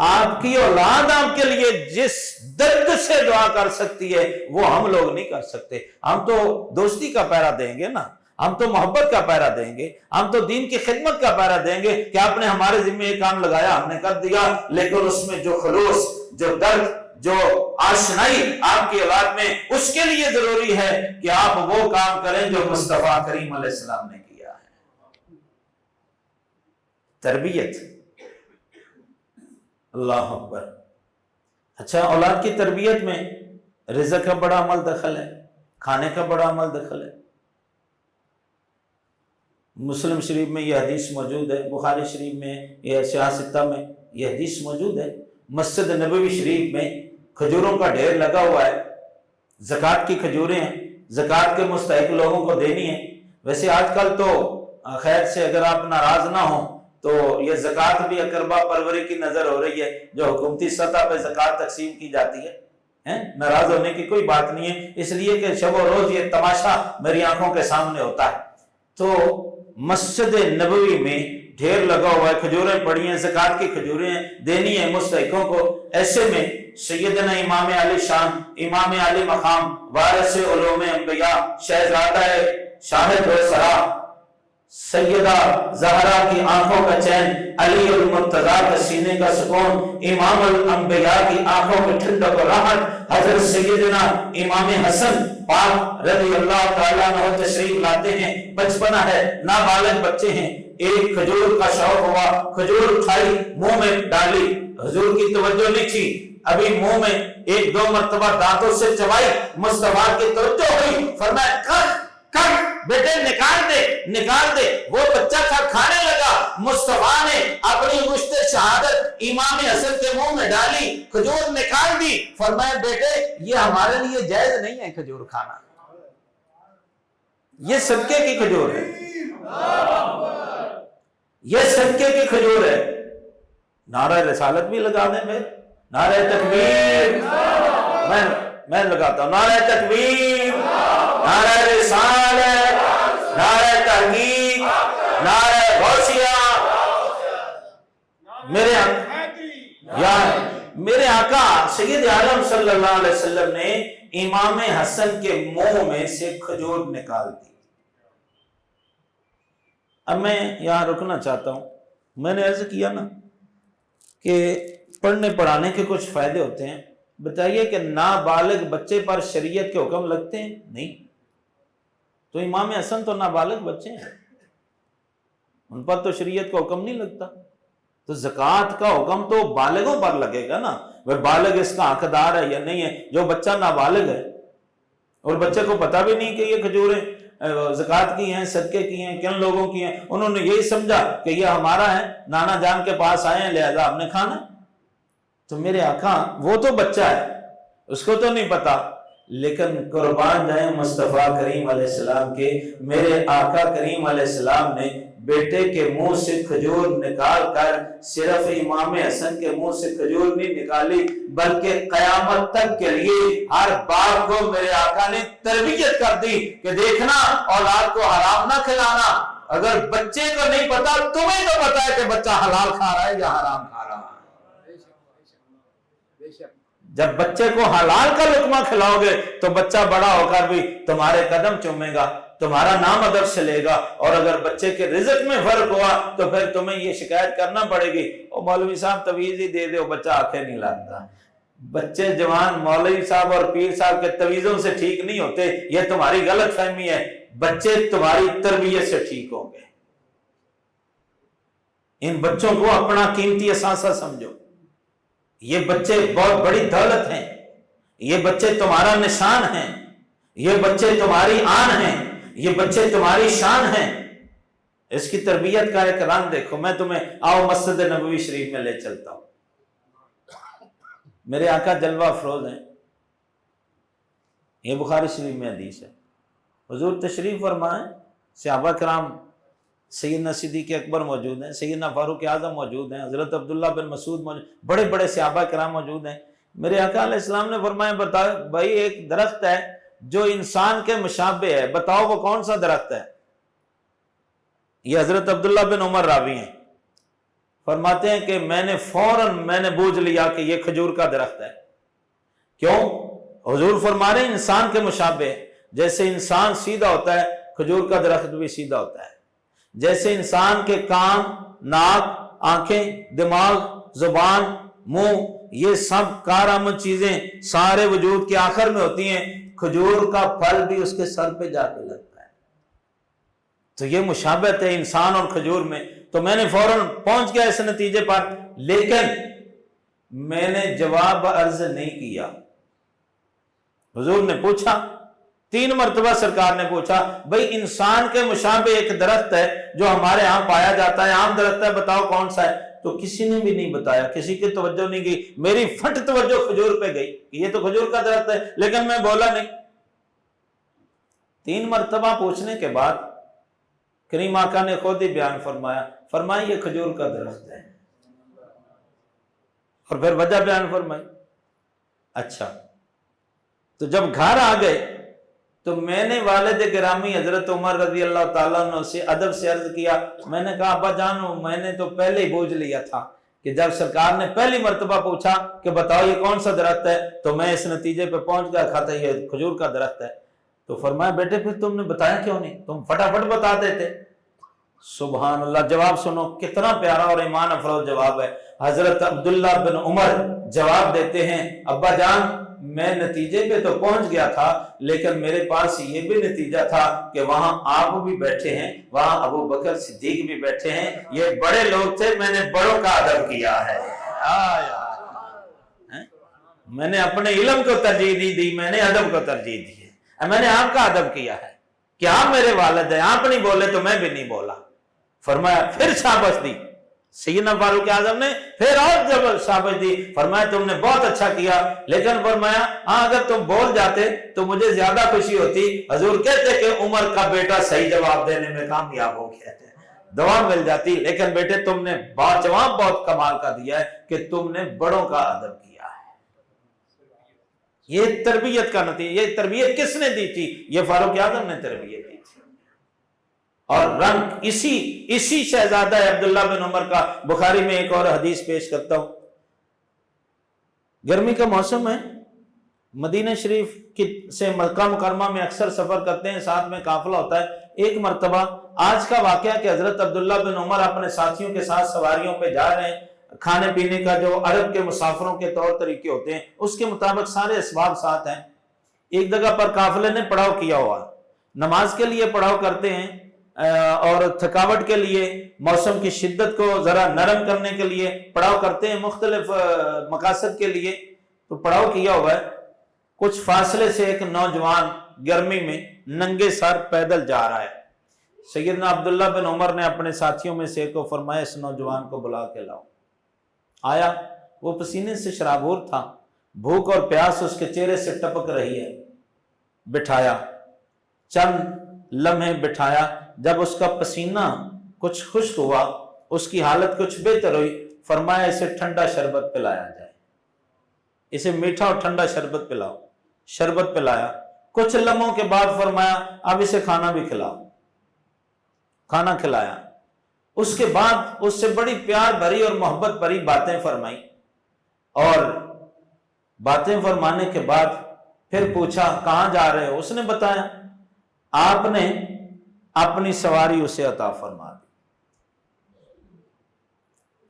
آپ کی اولاد آپ کے لیے جس درد سے دعا کر سکتی ہے وہ ہم لوگ نہیں کر سکتے۔ ہم تو دوستی کا پیرا دیں گے نا، ہم تو محبت کا پیرا دیں گے، ہم تو دین کی خدمت کا پیرا دیں گے کہ آپ نے ہمارے ذمہ ایک کام لگایا، ہم نے کر دیا، لیکن اس میں جو خلوص، جو درد، جو آشنائی آپ کی اولاد میں، اس کے لیے ضروری ہے کہ آپ وہ کام کریں جو مصطفیٰ کریم علیہ السلام نے کیا ہے۔ تربیت، اللہ اکبر۔ اچھا، اولاد کی تربیت میں رزق کا بڑا عمل دخل ہے، کھانے کا بڑا عمل دخل ہے۔ مسلم شریف میں یہ حدیث موجود ہے، بخاری شریف میں، یہ سیاہ ستہ میں یہ حدیث موجود ہے۔ مسجد نبوی شریف میں کھجوروں کا ڈھیر لگا ہوا ہے، زکوٰۃ کی کھجوریں ہیں، زکوٰۃ کے مستحق لوگوں کو دینی ہے۔ ویسے آج کل تو خیر سے اگر آپ ناراض نہ ہوں تو یہ زکوٰۃ بھی اقربا پروری کی نظر ہو رہی ہے، جو حکومتی سطح پہ زکوٰۃ تقسیم کی جاتی ہے۔ ناراض ہونے کی کوئی بات نہیں ہے، اس لیے کہ شب و روز یہ تماشا میری آنکھوں کے سامنے ہوتا ہے۔ تو مسجد نبوی میں ڈھیر لگا ہوا ہے، کھجوریں پڑی ہیں، زکوٰۃ کی کھجوریں دینی ہیں مستحقوں کو۔ ایسے میں سیدنا امام علی شان، امام علی مقام، وارث علوم انبیاء، شہزادہ شاہد و سرا، سیدہ زہرا کی آنکھوں کا چین، علی المرتضیٰ کے سینے کا سکون، امام الانبیاء کی آنکھوں کی ٹھنڈک و راحت، حضرت سیدنا امام حسن پاک رضی اللہ تعالیٰ عنہ تشریف لاتے ہیں۔ بچپنا ہے، نابالغ بچے ہیں، ایک کھجور کا شوق ہوا، کھجور اٹھائی، منہ میں ڈالی، حضور کی توجہ نہیں تھی، ابھی منہ میں ایک دو مرتبہ دانتوں سے چبائی، مصطفیٰ کی توجہ ہوئی، فرمایا کر بیٹے نکال دے۔ وہ بچہ تھا، کھانے لگا، مصطفیٰ نے اپنی مشت شہادت امام حسن کے منہ میں ڈالی، کھجور نکال دی، فرمایا بیٹے یہ ہمارے لیے جائز نہیں ہے کھجور کھانا، یہ صدقے کی کھجور ہے، یہ صدقے کی کھجور ہے۔ نعرہ رسالت بھی لگا دیں پھر، نعرہ تکبیر، میں لگاتا ہوں، نعرہ تکبیر، نعرہ رسالت، نعرہ تحقیق، نعرہ غوثیہ۔ میرے آقا سید عالم صلی اللہ علیہ وسلم نے امام حسن کے منہ میں سے کھجور نکال دی۔ اب میں یہاں رکنا چاہتا ہوں، میں نے عرض کیا نا کہ پڑھنے پڑھانے کے کچھ فائدے ہوتے ہیں۔ بتائیے کہ نابالغ بچے پر شریعت کے حکم لگتے ہیں؟ نہیں۔ تو امام حسن تو نابالغ بچے ہیں، ان پر تو شریعت کا حکم نہیں لگتا، تو زکوٰۃ کا حکم تو بالغوں پر لگے گا نا، وہ بالغ اس کا حقدار ہے یا نہیں ہے۔ جو بچہ نابالغ ہے اور بچے کو پتہ بھی نہیں کہ یہ کھجوریں زکوٰۃ کی ہیں، صدقے کی ہیں، کن لوگوں کی ہیں، انہوں نے یہی سمجھا کہ یہ ہمارا ہے، نانا جان کے پاس آئے ہیں لہذا ہم نے کھانا۔ تو میرے آقا وہ تو بچہ ہے، اس کو تو نہیں پتا، لیکن قربان جائیں مصطفیٰ کریم علیہ السلام کے، میرے آقا کریم علیہ السلام نے بیٹے کے منہ سے کھجور نکال کر صرف امام حسن کے منہ سے کھجور نہیں نکالی، بلکہ قیامت تک کے لیے ہر باپ کو میرے آقا نے تربیت کر دی کہ دیکھنا اولاد کو حرام نہ کھلانا۔ اگر بچے کو نہیں پتا، تمہیں تو پتا ہے کہ بچہ حلال کھا رہا ہے یا حرام کھا رہا ہے۔ جب بچے کو حلال کا لقمہ کھلاؤ گے تو بچہ بڑا ہو کر بھی تمہارے قدم چومے گا، تمہارا نام ادب سے لے گا، اور اگر بچے کے رزق میں فرق ہوا تو پھر تمہیں یہ شکایت کرنا پڑے گی، او مولوی صاحب تویز ہی دے دے، بچہ آنکھیں نہیں لگتا۔ بچے جوان مولوی صاحب اور پیر صاحب کے تویزوں سے ٹھیک نہیں ہوتے، یہ تمہاری غلط فہمی ہے، بچے تمہاری تربیت سے ٹھیک ہوں گے۔ ان بچوں کو اپنا قیمتی اثاثہ سمجھو، یہ بچے بہت بڑی دولت ہیں، یہ بچے تمہارا نشان ہیں، یہ بچے تمہاری آن ہیں، یہ بچے تمہاری شان ہیں۔ اس کی تربیت کا ایک رنگ دیکھو۔ میں تمہیں آؤ مسجد نبوی شریف میں لے چلتا ہوں۔ میرے آقا جلوہ افروز ہیں، یہ بخاری شریف میں حدیث ہے، حضور تشریف فرمائیں، صحابہ کرام سیدنا صدیق اکبر موجود ہیں، سیدنا فاروق اعظم موجود ہیں، حضرت عبداللہ بن مسعود موجود، بڑے بڑے صحابہ کرام موجود ہیں۔ میرے آقا علیہ السلام نے فرمایا بتاؤ بھائی ایک درخت ہے جو انسان کے مشابہ ہے، بتاؤ وہ کون سا درخت ہے؟ یہ حضرت عبداللہ بن عمر راوی ہیں، فرماتے ہیں کہ میں نے فوراً بوجھ لیا کہ یہ کھجور کا درخت ہے۔ کیوں؟ حضور فرما رہے ہیں انسان کے مشابہ، جیسے انسان سیدھا ہوتا ہے کھجور کا درخت بھی سیدھا ہوتا ہے، جیسے انسان کے کان، ناک، آنکھیں، دماغ، زبان، منہ، یہ سب کارآمد چیزیں سارے وجود کے آخر میں ہوتی ہیں، کھجور کا پھل بھی اس کے سر پہ جا کے لگتا ہے۔ تو یہ مشابہت ہے انسان اور کھجور میں۔ تو میں نے فوراً پہنچ گیا اس نتیجے پر، لیکن میں نے جواب عرض نہیں کیا۔ حضور نے پوچھا، 3 مرتبہ سرکار نے پوچھا، بھئی انسان کے مشابہ ایک درخت ہے جو ہمارے ہاں پایا جاتا ہے، عام درخت ہے، بتاؤ کون سا ہے؟ تو کسی نے بھی نہیں بتایا، کسی کی توجہ نہیں گئی۔ میری فٹ توجہ کھجور پہ گئی کہ یہ تو کھجور کا درخت ہے، لیکن میں بولا نہیں۔ 3 مرتبہ پوچھنے کے بعد کریم آقا نے خود ہی بیان فرمایا یہ کھجور کا درخت ہے، اور پھر وجہ بیان فرمائی۔ اچھا، تو جب گھر آ گئے تو میں نے والد گرامی حضرت عمر رضی اللہ تعالیٰ عنہ سے ادب سے عرض کیا، میں نے کہا ابا جانو میں نے تو پہلے ہی بوجھ لیا تھا کہ جب سرکار نے پہلی مرتبہ پوچھا کہ بتاؤ یہ کون سا درخت ہے تو میں اس نتیجے پہ پہنچ گیا کھاتا یہ کھجور کا درخت ہے۔ تو فرمایا بیٹے پھر تم نے بتایا کیوں نہیں، تم فٹافٹ بتا دیتے۔ سبحان اللہ، جواب سنو کتنا پیارا اور ایمان افروز جواب ہے۔ حضرت عبداللہ بن عمر جواب دیتے ہیں، ابا جان میں نتیجے پہ تو پہنچ گیا تھا، لیکن میرے پاس یہ بھی نتیجہ تھا کہ وہاں آپ بھی بیٹھے ہیں، وہاں ابو بکر صدیق بھی بیٹھے ہیں، یہ بڑے لوگ تھے، میں نے بڑوں کا ادب کیا ہے۔ میں نے اپنے علم کو ترجیح نہیں دی، میں نے ادب کو ترجیح دی ہے، میں نے آپ کا ادب کیا ہے کہ آپ میرے والد ہیں، آپ نہیں بولے تو میں بھی نہیں بولا۔ فرمایا پھر شاباش دی سیدنا فاروق اعظم نے، پھر اور جب شاباش دی، فرمایا تم نے بہت اچھا کیا، لیکن فرمایا ہاں اگر تم بول جاتے تو مجھے زیادہ خوشی ہوتی۔ حضور کہتے کہ عمر کا بیٹا صحیح جواب دینے میں کامیاب ہو گیا تھے، دعا مل جاتی، لیکن بیٹے تم نے جواب بہت کمال کا دیا ہے کہ تم نے بڑوں کا ادب کیا ہے۔ یہ تربیت کا نتیجہ، یہ تربیت کس نے دی تھی؟ یہ فاروق اعظم نے تربیت دی تھی۔ اور رنگ اسی شہزادہ عبداللہ بن عمر کا بخاری میں ایک اور حدیث پیش کرتا ہوں۔ گرمی کا موسم ہے، مدینہ شریف سے مکہ مکرمہ میں اکثر سفر کرتے ہیں، ساتھ میں قافلہ ہوتا ہے۔ ایک مرتبہ آج کا واقعہ کہ حضرت عبداللہ بن عمر اپنے ساتھیوں کے ساتھ سواریوں پہ جا رہے ہیں، کھانے پینے کا جو عرب کے مسافروں کے طور طریقے ہوتے ہیں اس کے مطابق سارے اسباب ساتھ ہیں۔ ایک جگہ پر قافلے نے پڑاؤ کیا ہوا، نماز کے لیے پڑاؤ کرتے ہیں اور تھکاوٹ کے لیے، موسم کی شدت کو ذرا نرم کرنے کے لیے پڑاؤ کرتے ہیں، مختلف مقاصد کے لیے، تو پڑاؤ کیا ہوا ہے۔ کچھ فاصلے سے ایک نوجوان گرمی میں ننگے سر پیدل جا رہا ہے۔ سیدنا عبداللہ بن عمر نے اپنے ساتھیوں میں سے ایک کو فرمایا اس نوجوان کو بلا کے لاؤ۔ آیا، وہ پسینے سے شرابور تھا، بھوک اور پیاس اس کے چہرے سے ٹپک رہی ہے۔ بٹھایا، چند لمحے بٹھایا، جب اس کا پسینہ کچھ خشک ہوا، اس کی حالت کچھ بہتر ہوئی، فرمایا اسے ٹھنڈا شربت پلایا جائے، اسے میٹھا اور ٹھنڈا شربت پلاؤ۔ شربت پلایا، کچھ لمحوں کے بعد فرمایا اب اسے کھانا بھی کھلاؤ۔ کھانا کھلایا، اس کے بعد اس سے بڑی پیار بھری اور محبت بھری باتیں فرمائی، اور باتیں فرمانے کے بعد پھر پوچھا کہاں جا رہے ہو؟ اس نے بتایا، آپ نے اپنی سواری اسے عطا فرما دی،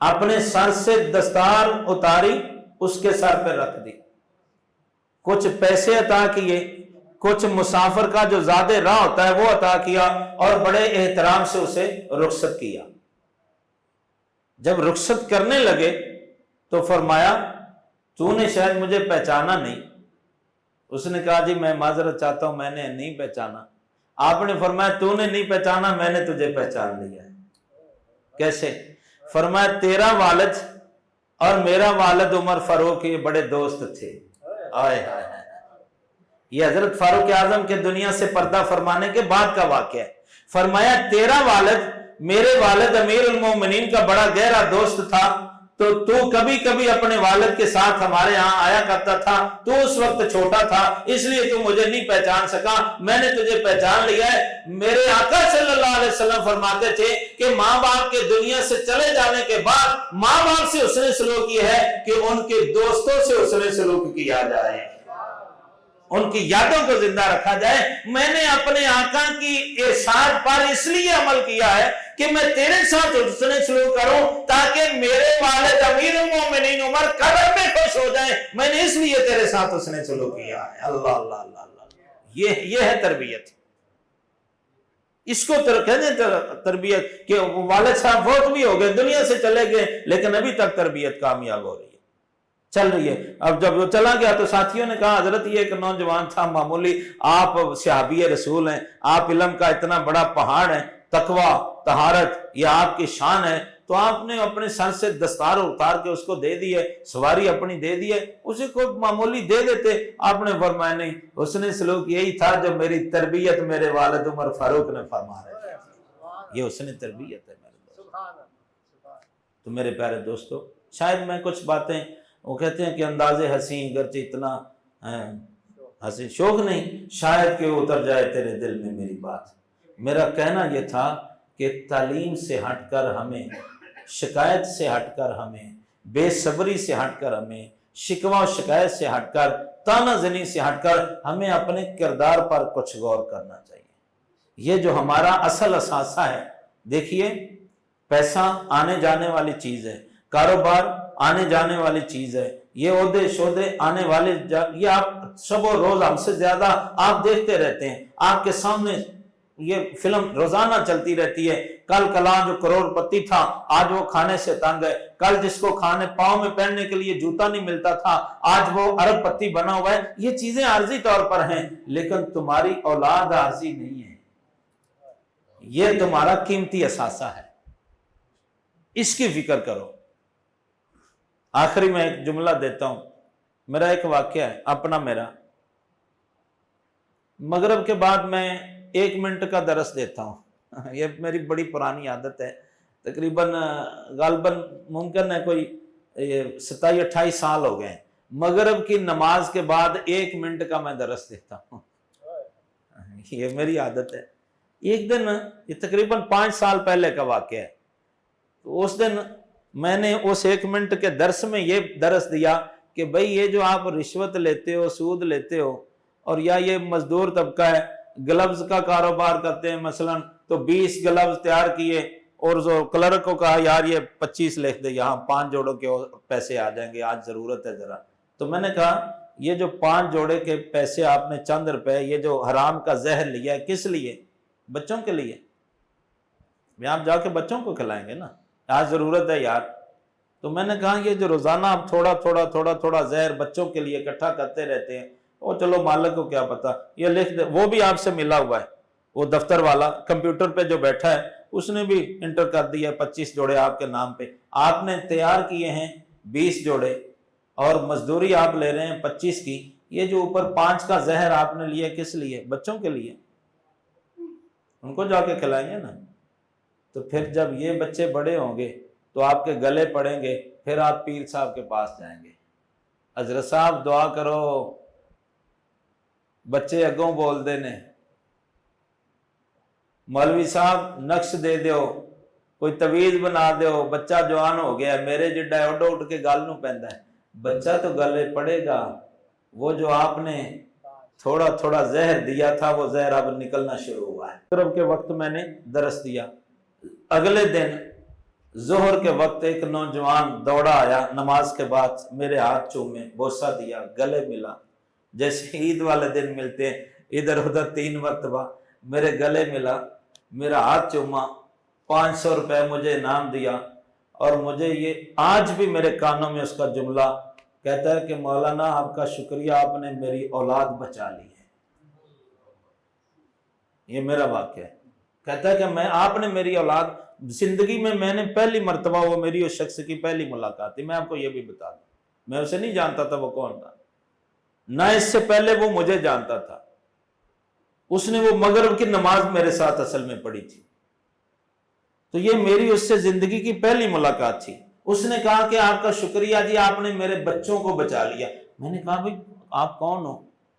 اپنے سر سے دستار اتاری اس کے سر پہ رکھ دی، کچھ پیسے عطا کیے، کچھ مسافر کا جو زیادہ راہ ہوتا ہے وہ عطا کیا، اور بڑے احترام سے اسے رخصت کیا۔ جب رخصت کرنے لگے تو فرمایا تو نے شاید مجھے پہچانا نہیں۔ اس نے کہا جی میں معذرت چاہتا ہوں، میں نے نہیں پہچانا۔ آپ نے فرمایا تو نے نہیں پہچانا، میں نے تجھے پہچان لیا ہے۔ کیسے؟ فرمایا تیرا والد اور میرا والد عمر فاروق یہ بڑے دوست تھے۔ آئے ہائے، یہ حضرت فاروق اعظم کے دنیا سے پردہ فرمانے کے بعد کا واقعہ ہے۔ فرمایا تیرا والد میرے والد امیر المومنین کا بڑا گہرا دوست تھا، تو کبھی کبھی اپنے والد کے ساتھ ہمارے یہاں آیا کرتا تھا، تو اس وقت چھوٹا تھا اس لیے تو مجھے نہیں پہچان سکا، میں نے تجھے پہچان لیا ہے۔ میرے آقا صلی اللہ علیہ وسلم فرماتے تھے کہ ماں باپ کے دنیا سے چلے جانے کے بعد ماں باپ سے حسن سلوک یہ ہے کہ ان کے دوستوں سے حسن سلوک کیا جائے، ان کی یادوں کو زندہ رکھا جائے۔ میں نے اپنے آقا کی ارشاد پر اس لیے عمل کیا ہے کہ میں تیرے ساتھ حسن سلوک کروں تاکہ میرے والد امیر المومنین عمر قبر میں خوش ہو جائیں، میں نے اس لیے تیرے ساتھ حسن سلوک کیا ہے۔ اللہ اللہ اللہ اللہ، یہ ہے تربیت۔ اس کو تربیت کہ والد صاحب فوت بھی ہو گئے، دنیا سے چلے گئے، لیکن ابھی تک تربیت کامیاب ہو رہی ہے، چل رہی ہے۔ اب جب وہ چلا گیا تو ساتھیوں نے کہا حضرت یہ ایک نوجوان تھا معمولی، آپ صحابی رسول ہیں، آپ علم کا اتنا بڑا پہاڑ ہیں، تقوی طہارت یہ آپ کی شان ہے، تو آپ نے اپنے سر سے دستار اتار کے اس کو دے دی ہے، سواری اپنی دے دی ہے، اسے کو معمولی دے دیتے۔ آپ نے فرمایا نہیں، حسن سلوک یہی تھا جو میری تربیت میرے والد عمر فاروق نے فرمایا، یہ حسن تربیت ہے میرے دوست۔ تو میرے پیارے دوستو، شاید میں کچھ باتیں، وہ کہتے ہیں کہ انداز حسین گرچہ اتنا حسین شوق نہیں، شاید کہ اتر جائے تیرے دل میں میری بات۔ میرا کہنا یہ تھا کہ تعلیم سے ہٹ کر ہمیں، شکایت سے ہٹ کر ہمیں، بے صبری سے ہٹ کر ہمیں، شکوہ و شکایت سے ہٹ کر، تانا زنی سے ہٹ کر ہمیں اپنے کردار پر کچھ غور کرنا چاہیے۔ یہ جو ہمارا اصل اثاثہ ہے، دیکھیے پیسہ آنے جانے والی چیز ہے، کاروبار آنے جانے والی چیز ہے، یہ عہدے شہدے آنے والے، یہ آپ شب و روز ہم سے زیادہ آپ دیکھتے رہتے ہیں، آپ کے سامنے یہ فلم روزانہ چلتی رہتی ہے۔ کل کلاں جو کروڑ پتی تھا آج وہ کھانے سے تنگ ہے، کل جس کو کھانے پاؤں میں پہننے کے لیے جوتا نہیں ملتا تھا آج وہ ارب پتی بنا ہوا ہے۔ یہ چیزیں عارضی طور پر ہیں، لیکن تمہاری اولاد عارضی نہیں ہے، یہ تمہارا قیمتی اثاثہ ہے، اس کی فکر کرو۔ آخری میں ایک جملہ دیتا ہوں، میرا ایک واقعہ ہے اپنا، میرا مغرب کے بعد میں 1 منٹ کا درس دیتا ہوں، یہ میری بڑی پرانی عادت ہے، تقریباً غالباً ممکن ہے کوئی 27-28 سال ہو گئے ہیں، مغرب کی نماز کے بعد 1 منٹ کا میں درس دیتا ہوں، یہ میری عادت ہے۔ ایک دن، یہ تقریباً 5 سال پہلے کا واقعہ ہے، تو اس دن میں نے اس 1 منٹ کے درس میں یہ درس دیا کہ بھئی یہ جو آپ رشوت لیتے ہو، سود لیتے ہو، اور یا یہ مزدور طبقہ ہے، گلوز کا کاروبار کرتے ہیں مثلا، تو 20 گلوز تیار کیے اور جو کلرک کو کہا یار یہ 25 لکھ دے، یہاں 5 جوڑوں کے پیسے آ جائیں گے، آج ضرورت ہے ذرا۔ تو میں نے کہا یہ جو 5 جوڑے کے پیسے آپ نے چند روپے، یہ جو حرام کا زہر لیا ہے، کس لیے؟ بچوں کے لیے۔ آپ جا کے بچوں کو کھلائیں گے نا، آج ضرورت ہے یار۔ تو میں نے کہا یہ جو روزانہ آپ تھوڑا زہر بچوں کے لیے اکٹھا کرتے رہتے ہیں، وہ چلو مالک کو کیا پتا، یہ لکھ دے۔ وہ بھی آپ سے ملا ہوا ہے، وہ دفتر والا کمپیوٹر پہ جو بیٹھا ہے اس نے بھی انٹر کر دیا 25 جوڑے آپ کے نام پہ، آپ نے تیار کیے ہیں 20 جوڑے اور مزدوری آپ لے رہے ہیں 25 کی، یہ جو اوپر 5 کا زہر آپ نے لیا کس لیے؟ بچوں کے لیے، ان کو جا کے کھلائیں گے نا۔ تو پھر جب یہ بچے بڑے ہوں گے تو آپ کے گلے پڑیں گے، پھر آپ پیر صاحب کے پاس جائیں گے، حضرت صاحب دعا کرو، بچے اگوں بول دینے، مولوی صاحب نقش دے دیو، کوئی تویز بنا دیو، بچہ جوان ہو گیا، میرے جڈا ہے اڈ اڈ کے گل نو پیندا ہے۔ بچہ تو گلے پڑے گا، وہ جو آپ نے تھوڑا زہر دیا تھا وہ زہر اب نکلنا شروع ہوا ہے۔ مغرب کے وقت میں نے درس دیا، اگلے دن ظہر کے وقت ایک نوجوان دوڑا آیا نماز کے بعد، میرے ہاتھ چومے، بوسہ دیا، گلے ملا، جیسے عید والے دن ملتے ہیں، ادھر ادھر 3 مرتبہ میرے گلے ملا، میرا ہاتھ چوما، 500 روپے مجھے انعام دیا، اور مجھے یہ آج بھی میرے کانوں میں اس کا جملہ کہتا ہے کہ مولانا آپ کا شکریہ، آپ نے میری اولاد بچا لی ہے۔ یہ میرا واقعہ ہے، کہتا ہے کہ آپ نے میری اولاد، زندگی میں نے پہلی مرتبہ، وہ میری اس شخص کی پہلی ملاقات تھی، میں آپ کو یہ بھی بتا دوں، میں اسے نہیں جانتا تھا وہ کون تھا، نہ اس سے پہلے وہ مجھے جانتا تھا، اس نے وہ مغرب کی نماز میرے ساتھ اصل میں پڑھی تھی، تو یہ میری اس سے زندگی کی پہلی ملاقات تھی۔ اس نے کہا کہ آپ کا شکریہ جی، آپ نے میرے بچوں کو بچا لیا۔ میں نے کہا بھائی آپ کون ہو،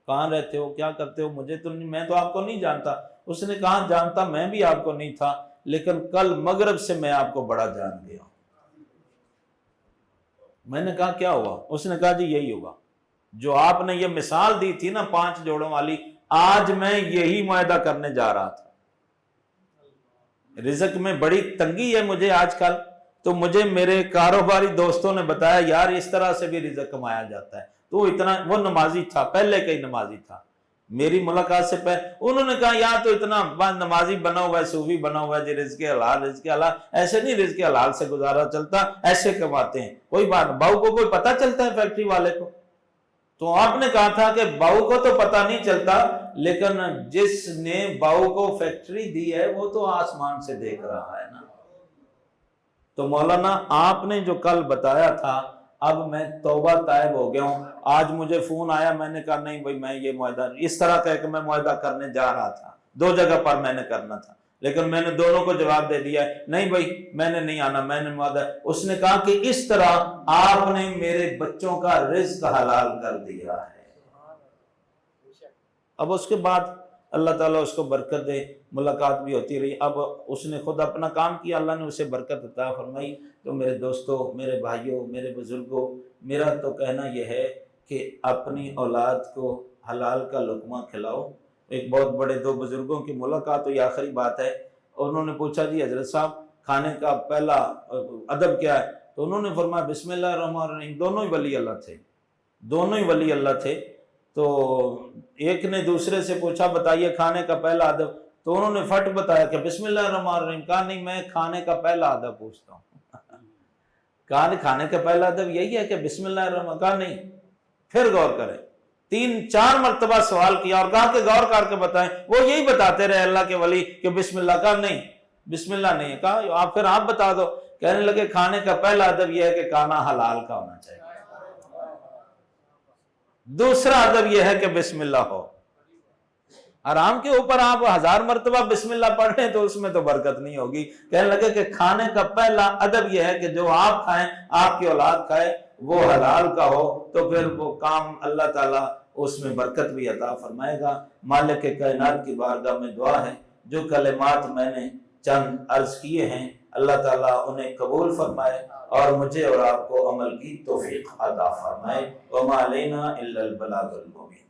کہاں رہتے ہو، کیا کرتے ہو، مجھے تو نہیں، میں تو آپ کو نہیں جانتا۔ اس نے کہا جانتا میں بھی آپ کو نہیں تھا، لیکن کل مغرب سے میں آپ کو بڑا جان گیا۔ میں نے کہا کیا ہوا؟ اس نے کہا جی یہی ہوگا جو آپ نے یہ مثال دی تھی نا 5 جوڑوں والی، آج میں یہی معاہدہ کرنے جا رہا تھا۔ رزق میں بڑی تنگی ہے مجھے آج کل، تو مجھے میرے کاروباری دوستوں نے بتایا یار اس طرح سے بھی رزق کمایا جاتا ہے۔ تو اتنا، وہ نمازی تھا، پہلے کا ہی نمازی تھا، میری ملاقات سے پہلے انہوں نے کہا یار تو اتنا نمازی بنا ہوا ہے، صوفی بنا ہوا ہے جی، رزق حلال رزق حلال، ایسے نہیں رزق حلال سے گزارا چلتا، ایسے کماتے ہیں۔ کوئی بات، باؤ کو کوئی پتہ چلتا ہے فیکٹری والے کو؟ تو آپ نے کہا تھا کہ باؤ کو تو پتہ نہیں چلتا، لیکن جس نے باؤ کو فیکٹری دی ہے وہ تو آسمان سے دیکھ رہا ہے نا۔ تو مولانا آپ نے جو کل بتایا تھا، اب میں توبہ تائب ہو گیا ہوں۔ آج مجھے فون آیا، میں نے کہا نہیں بھائی میں یہ معاہدہ اس طرح کہہ کہ میں معاہدہ کرنے جا رہا تھا، 2 جگہ پر میں نے کرنا تھا، لیکن میں نے دونوں کو جواب دے دیا ہے نہیں بھائی میں نے نہیں آنا، میں نے معاہدہ۔ اس نے کہا کہ اس طرح آپ نے میرے بچوں کا رزق حلال کر دیا ہے۔ اب اس کے بعد اللہ تعالیٰ اس کو برکت دے، ملاقات بھی ہوتی رہی۔ اب اس نے خود اپنا کام کیا، اللہ نے اسے برکت عطا فرمائی۔ تو میرے دوستوں، میرے بھائیوں، میرے بزرگوں، میرا تو کہنا یہ ہے کہ اپنی اولاد کو حلال کا لقمہ کھلاؤ۔ ایک بہت بڑے 2 بزرگوں کی ملاقات ہوئی، آخری بات ہے، انہوں نے پوچھا جی حضرت صاحب کھانے کا پہلا ادب کیا ہے؟ تو انہوں نے فرمایا بسم اللہ الرحمن الرحیم۔ دونوں ہی ولی اللہ تھے، دونوں ہی ولی اللہ تھے۔ تو ایک نے دوسرے سے پوچھا بتائیے کھانے کا پہلا ادب، تو انہوں نے فٹ بتایا کہ بسم اللہ الرحمن الرحیم۔ کہا نہیں میں کھانے کا پہلا ادب پوچھتا ہوں۔ کہا کھانے کا پہلا ادب یہی ہے کہ بسم اللہ الرحمن؟ کہا نہیں، پھر غور کریں۔ 3-4 مرتبہ سوال کیا اور کہا کہ غور کر کے بتائیں۔ وہ یہی بتاتے رہے اللہ کے ولی کہ بسم اللہ۔ کہا نہیں بسم اللہ نہیں ہے۔ کہا پھر آپ بتا دو۔ کہنے لگے کھانے کا پہلا ادب یہ ہے کہ کھانا حلال کا ہونا چاہیے، دوسرا ادب یہ ہے کہ بسم اللہ ہو۔ حرام کے اوپر آپ 1000 مرتبہ بسم اللہ پڑھ رہے ہیں تو اس میں تو برکت نہیں ہوگی۔ کہنے لگے کہ کھانے کا پہلا ادب یہ ہے کہ جو آپ کھائیں، آپ کی اولاد کھائے، وہ حلال کا ہو، تو پھر وہ کام اللہ تعالیٰ اس میں برکت بھی عطا فرمائے گا۔ مالک کائنات کی بارگاہ میں دعا ہے، جو کلمات میں نے چند عرض کیے ہیں اللہ تعالیٰ انہیں قبول فرمائے اور مجھے اور آپ کو عمل کی توفیق عطا فرمائے۔ وما علینا الا البلاغ المبین۔